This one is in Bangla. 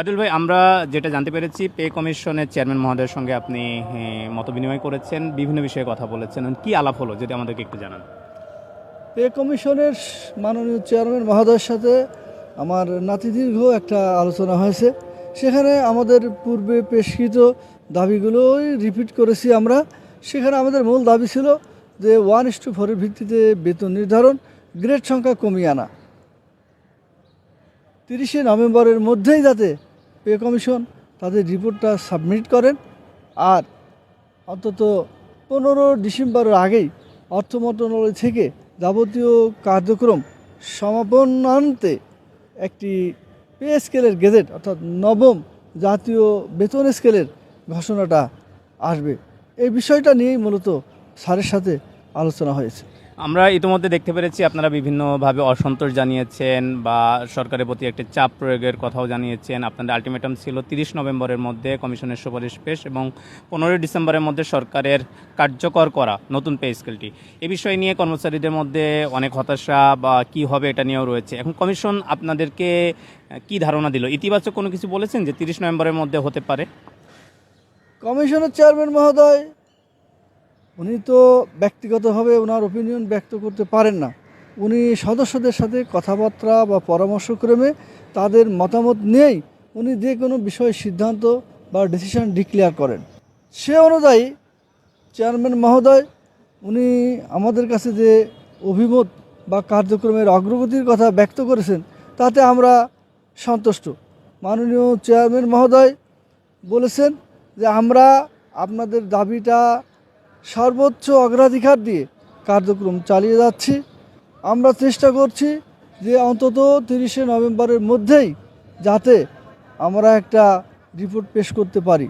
পাটুল ভাই, আমরা যেটা জানতে পেরেছি পে কমিশনের চেয়ারম্যান মহোদয়ের সঙ্গে আপনি মতবিনিময় করেছেন, বিভিন্ন বিষয়ে কথা বলেছেন। কি আলাপ হলো যদি আমাদেরকে একটু জানান। পে কমিশনের মাননীয় চেয়ারম্যান মহোদয়ের সাথে আমার নাতিদীর্ঘ একটা আলোচনা হয়েছে। সেখানে আমাদের পূর্বে পেশকৃত দাবিগুলোই রিপিট করেছি আমরা। সেখানে আমাদের মূল দাবি ছিল যে 1:4 ভিত্তিতে বেতন নির্ধারণ, গ্রেড সংখ্যা কমিয়ে আনা। 30শে নভেম্বরের মধ্যেই যাতে পে কমিশন তাদের রিপোর্টটা সাবমিট করেন, আর অন্তত 15 ডিসেম্বরের আগেই অর্থ মন্ত্রণালয় থেকে যাবতীয় কার্যক্রম সমাপনান্তে একটি পে স্কেলের গেজেট অর্থাৎ নবম জাতীয় বেতন স্কেলের ঘোষণাটা আসবে। এই বিষয়টা নিয়েই মূলত স্যারের সাথে আলোচনা হয়েছে। আমরা ইতিমধ্যে দেখতে পেরেছি আপনারা বিভিন্নভাবে অসন্তোষ জানিয়েছেন বা সরকারের প্রতি একটি চাপ প্রয়োগের কথাও জানিয়েছেন। আপনাদের আলটিমেটাম ছিল 30 নভেম্বরের মধ্যে কমিশনের সুপারিশ পেশ এবং 15 ডিসেম্বরের মধ্যে সরকারের কার্যকর করা নতুন পে স্কেলটি। এ বিষয় নিয়ে কর্মচারীদের মধ্যে অনেক হতাশা বা কি হবে এটা নিয়েও রয়েছে। এখন কমিশন আপনাদেরকে কি ধারণা দিল? ইতিবাচক কোনো কিছু বলেছেন যে 30 নভেম্বরের মধ্যে হতে পারে? কমিশনের চেয়ারম্যান মহোদয় উনি তো ব্যক্তিগতভাবে ওনার ওপিনিয়ন ব্যক্ত করতে পারেন না। উনি সদস্যদের সাথে কথাবার্তা বা পরামর্শক্রমে তাদের মতামত নিয়েই উনি যে কোনো বিষয়ে সিদ্ধান্ত বা ডিসিশন ডিক্লেয়ার করেন। সে অনুযায়ী চেয়ারম্যান মহোদয় উনি আমাদের কাছে যে অভিমত বা কার্যক্রমের অগ্রগতির কথা ব্যক্ত করেছেন তাতে আমরা সন্তুষ্ট। মাননীয় চেয়ারম্যান মহোদয় বলেছেন যে আমরা আপনাদের দাবিটা সর্বোচ্চ অগ্রাধিকার দিয়ে কার্যক্রম চালিয়ে যাচ্ছি। আমরা চেষ্টা করছি যে অন্তত 30শে নভেম্বরের মধ্যেই যাতে আমরা একটা রিপোর্ট পেশ করতে পারি।